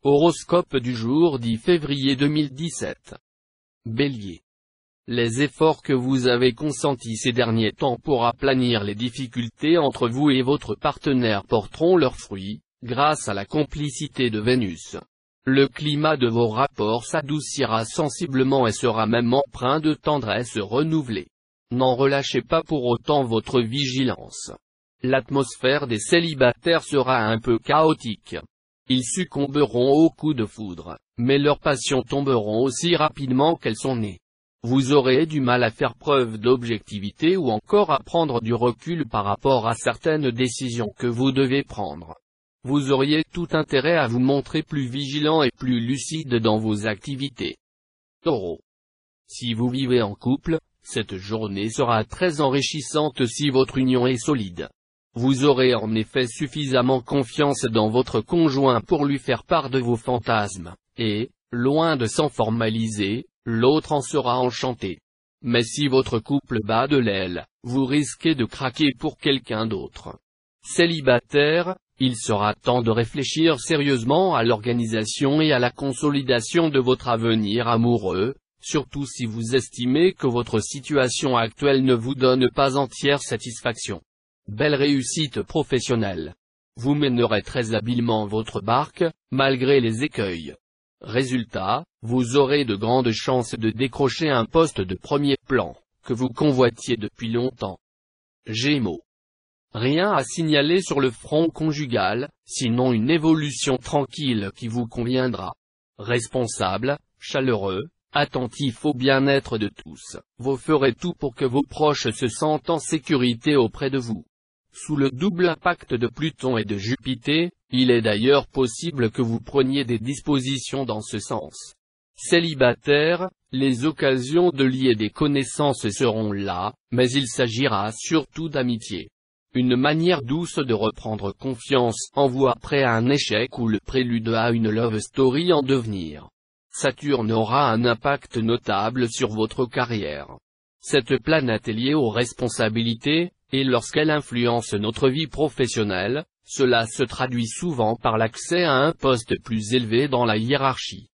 Horoscope du jour 10 février 2017. Bélier. Les efforts que vous avez consentis ces derniers temps pour aplanir les difficultés entre vous et votre partenaire porteront leurs fruits, grâce à la complicité de Vénus. Le climat de vos rapports s'adoucira sensiblement et sera même empreint de tendresse renouvelée. N'en relâchez pas pour autant votre vigilance. L'atmosphère des célibataires sera un peu chaotique. Ils succomberont aux coups de foudre, mais leurs passions tomberont aussi rapidement qu'elles sont nées. Vous aurez du mal à faire preuve d'objectivité ou encore à prendre du recul par rapport à certaines décisions que vous devez prendre. Vous auriez tout intérêt à vous montrer plus vigilant et plus lucide dans vos activités. Taureau. Si vous vivez en couple, cette journée sera très enrichissante si votre union est solide. Vous aurez en effet suffisamment confiance dans votre conjoint pour lui faire part de vos fantasmes, et, loin de s'en formaliser, l'autre en sera enchanté. Mais si votre couple bat de l'aile, vous risquez de craquer pour quelqu'un d'autre. Célibataire, il sera temps de réfléchir sérieusement à l'organisation et à la consolidation de votre avenir amoureux, surtout si vous estimez que votre situation actuelle ne vous donne pas entière satisfaction. Belle réussite professionnelle. Vous mènerez très habilement votre barque, malgré les écueils. Résultat, vous aurez de grandes chances de décrocher un poste de premier plan, que vous convoitiez depuis longtemps. Gémeaux. Rien à signaler sur le front conjugal, sinon une évolution tranquille qui vous conviendra. Responsable, chaleureux, attentif au bien-être de tous, vous ferez tout pour que vos proches se sentent en sécurité auprès de vous. Sous le double impact de Pluton et de Jupiter, il est d'ailleurs possible que vous preniez des dispositions dans ce sens. Célibataire, les occasions de lier des connaissances seront là, mais il s'agira surtout d'amitié. Une manière douce de reprendre confiance en vous après un échec ou le prélude à une love story en devenir. Saturne aura un impact notable sur votre carrière. Cette planète est liée aux responsabilités, et lorsqu'elle influence notre vie professionnelle, cela se traduit souvent par l'accès à un poste plus élevé dans la hiérarchie.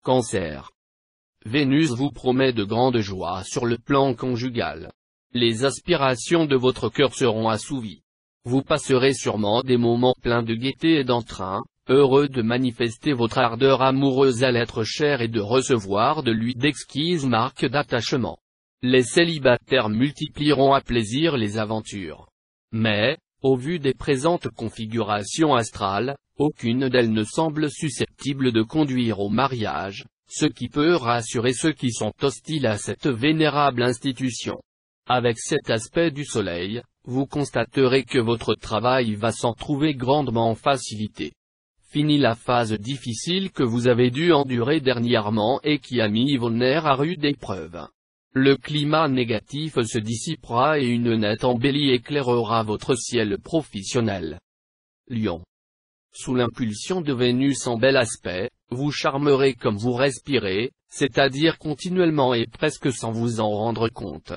Cancer. Vénus vous promet de grandes joies sur le plan conjugal. Les aspirations de votre cœur seront assouvies. Vous passerez sûrement des moments pleins de gaieté et d'entrain, heureux de manifester votre ardeur amoureuse à l'être cher et de recevoir de lui d'exquises marques d'attachement. Les célibataires multiplieront à plaisir les aventures. Mais, au vu des présentes configurations astrales, aucune d'elles ne semble susceptible de conduire au mariage, ce qui peut rassurer ceux qui sont hostiles à cette vénérable institution. Avec cet aspect du soleil, vous constaterez que votre travail va s'en trouver grandement facilité. Fini la phase difficile que vous avez dû endurer dernièrement et qui a mis vos nerfs à rude épreuve. Le climat négatif se dissipera et une nette embellie éclairera votre ciel professionnel. Lion. Sous l'impulsion de Vénus en bel aspect, vous charmerez comme vous respirez, c'est-à-dire continuellement et presque sans vous en rendre compte.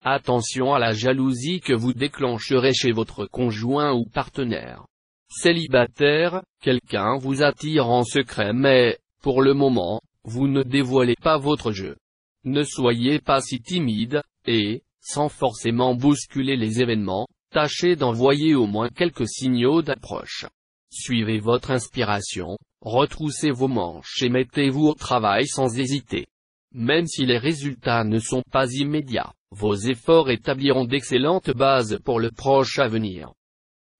Attention à la jalousie que vous déclencherez chez votre conjoint ou partenaire. Célibataire, quelqu'un vous attire en secret mais, pour le moment, vous ne dévoilez pas votre jeu. Ne soyez pas si timide, et, sans forcément bousculer les événements, tâchez d'envoyer au moins quelques signaux d'approche. Suivez votre inspiration, retroussez vos manches et mettez-vous au travail sans hésiter. Même si les résultats ne sont pas immédiats, vos efforts établiront d'excellentes bases pour le proche avenir.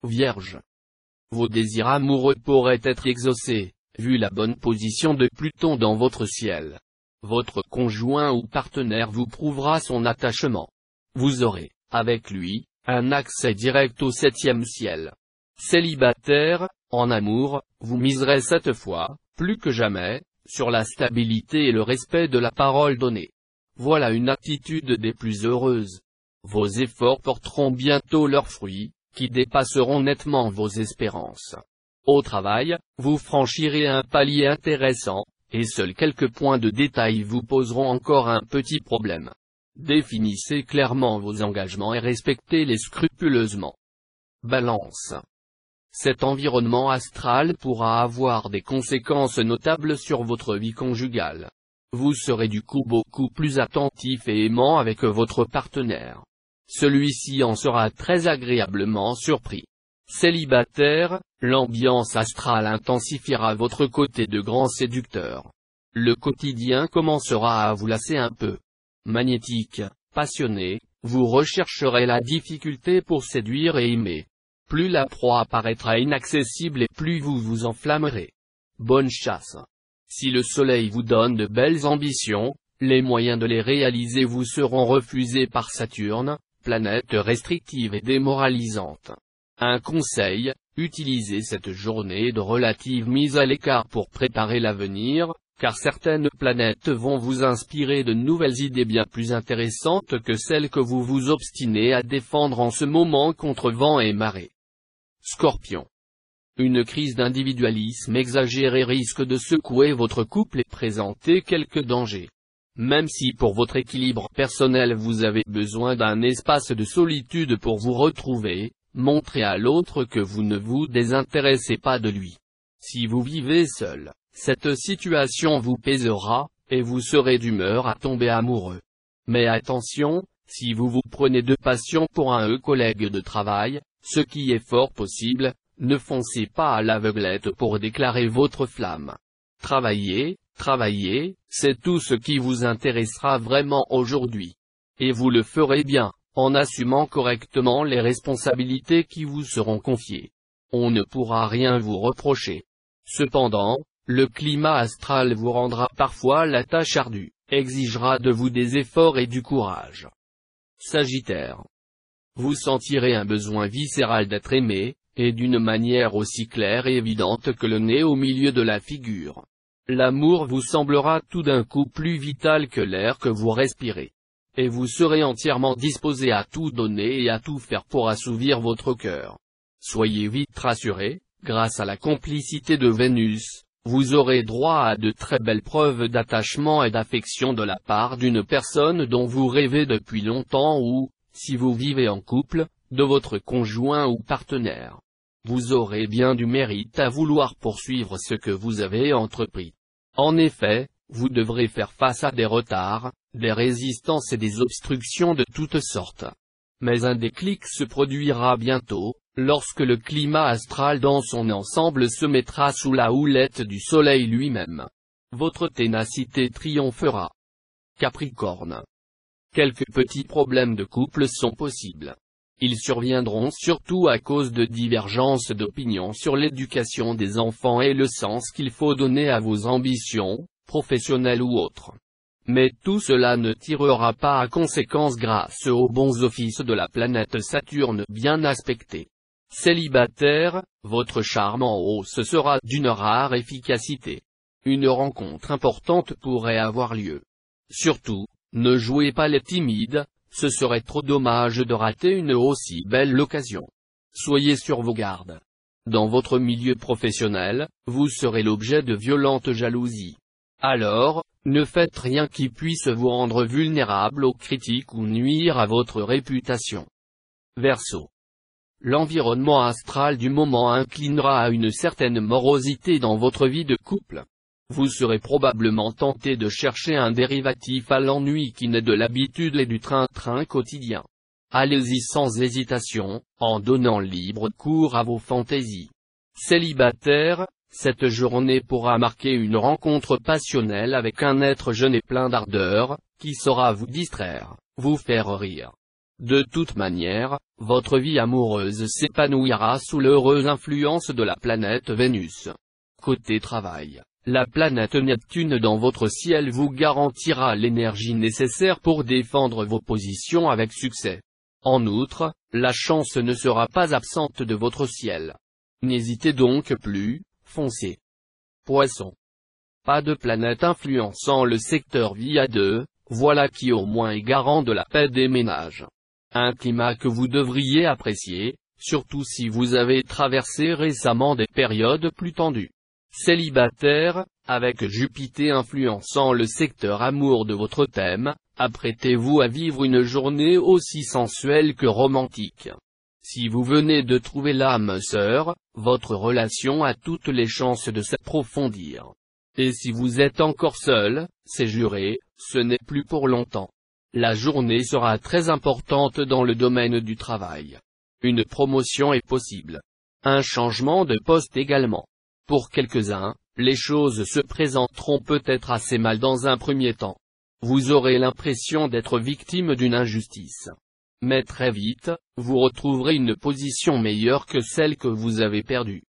Vierge. Vos désirs amoureux pourraient être exaucés, vu la bonne position de Pluton dans votre ciel. Votre conjoint ou partenaire vous prouvera son attachement. Vous aurez, avec lui, un accès direct au 7e ciel. Célibataire, en amour, vous miserez cette fois, plus que jamais, sur la stabilité et le respect de la parole donnée. Voilà une attitude des plus heureuses. Vos efforts porteront bientôt leurs fruits, qui dépasseront nettement vos espérances. Au travail, vous franchirez un palier intéressant, et seuls quelques points de détail vous poseront encore un petit problème. Définissez clairement vos engagements et respectez-les scrupuleusement. Balance. Cet environnement astral pourra avoir des conséquences notables sur votre vie conjugale. Vous serez du coup beaucoup plus attentif et aimant avec votre partenaire. Celui-ci en sera très agréablement surpris. Célibataire, l'ambiance astrale intensifiera votre côté de grand séducteur. Le quotidien commencera à vous lasser un peu. Magnétique, passionné, vous rechercherez la difficulté pour séduire et aimer. Plus la proie paraîtra inaccessible et plus vous vous enflammerez. Bonne chasse. Si le soleil vous donne de belles ambitions, les moyens de les réaliser vous seront refusés par Saturne, planète restrictive et démoralisante. Un conseil, utilisez cette journée de relative mise à l'écart pour préparer l'avenir, car certaines planètes vont vous inspirer de nouvelles idées bien plus intéressantes que celles que vous vous obstinez à défendre en ce moment contre vent et marée. Scorpion. Une crise d'individualisme exagéré risque de secouer votre couple et présenter quelques dangers. Même si pour votre équilibre personnel vous avez besoin d'un espace de solitude pour vous retrouver, montrez à l'autre que vous ne vous désintéressez pas de lui. Si vous vivez seul, cette situation vous pèsera, et vous serez d'humeur à tomber amoureux. Mais attention, si vous vous prenez de passion pour un collègue de travail, ce qui est fort possible, ne foncez pas à l'aveuglette pour déclarer votre flamme. Travaillez, c'est tout ce qui vous intéressera vraiment aujourd'hui. Et vous le ferez bien, en assumant correctement les responsabilités qui vous seront confiées. On ne pourra rien vous reprocher. Cependant, le climat astral vous rendra parfois la tâche ardue, exigera de vous des efforts et du courage. Sagittaire. Vous sentirez un besoin viscéral d'être aimé, et d'une manière aussi claire et évidente que le nez au milieu de la figure. L'amour vous semblera tout d'un coup plus vital que l'air que vous respirez. Et vous serez entièrement disposé à tout donner et à tout faire pour assouvir votre cœur. Soyez vite rassurés, grâce à la complicité de Vénus, vous aurez droit à de très belles preuves d'attachement et d'affection de la part d'une personne dont vous rêvez depuis longtemps ou, si vous vivez en couple, de votre conjoint ou partenaire. Vous aurez bien du mérite à vouloir poursuivre ce que vous avez entrepris. En effet, vous devrez faire face à des retards, des résistances et des obstructions de toutes sortes. Mais un déclic se produira bientôt, lorsque le climat astral dans son ensemble se mettra sous la houlette du soleil lui-même. Votre ténacité triomphera. Capricorne. Quelques petits problèmes de couple sont possibles. Ils surviendront surtout à cause de divergences d'opinion sur l'éducation des enfants et le sens qu'il faut donner à vos ambitions, professionnelles ou autres. Mais tout cela ne tirera pas à conséquence grâce aux bons offices de la planète Saturne bien aspectée. Célibataire, votre charme en hausse sera d'une rare efficacité. Une rencontre importante pourrait avoir lieu. Surtout, ne jouez pas les timides, ce serait trop dommage de rater une aussi belle occasion. Soyez sur vos gardes. Dans votre milieu professionnel, vous serez l'objet de violentes jalousies. Alors, ne faites rien qui puisse vous rendre vulnérable aux critiques ou nuire à votre réputation. Verseau. L'environnement astral du moment inclinera à une certaine morosité dans votre vie de couple. Vous serez probablement tenté de chercher un dérivatif à l'ennui qui naît de l'habitude et du train-train quotidien. Allez-y sans hésitation, en donnant libre cours à vos fantaisies. Célibataire, cette journée pourra marquer une rencontre passionnelle avec un être jeune et plein d'ardeur, qui saura vous distraire, vous faire rire. De toute manière, votre vie amoureuse s'épanouira sous l'heureuse influence de la planète Vénus. Côté travail, la planète Neptune dans votre ciel vous garantira l'énergie nécessaire pour défendre vos positions avec succès. En outre, la chance ne sera pas absente de votre ciel. N'hésitez donc plus, foncez. Poisson. Pas de planète influençant le secteur Via 2, voilà qui au moins est garant de la paix des ménages. Un climat que vous devriez apprécier, surtout si vous avez traversé récemment des périodes plus tendues. Célibataire, avec Jupiter influençant le secteur amour de votre thème, apprêtez-vous à vivre une journée aussi sensuelle que romantique. Si vous venez de trouver l'âme sœur, votre relation a toutes les chances de s'approfondir. Et si vous êtes encore seul, c'est juré, ce n'est plus pour longtemps. La journée sera très importante dans le domaine du travail. Une promotion est possible. Un changement de poste également. Pour quelques-uns, les choses se présenteront peut-être assez mal dans un premier temps. Vous aurez l'impression d'être victime d'une injustice. Mais très vite, vous retrouverez une position meilleure que celle que vous avez perdue.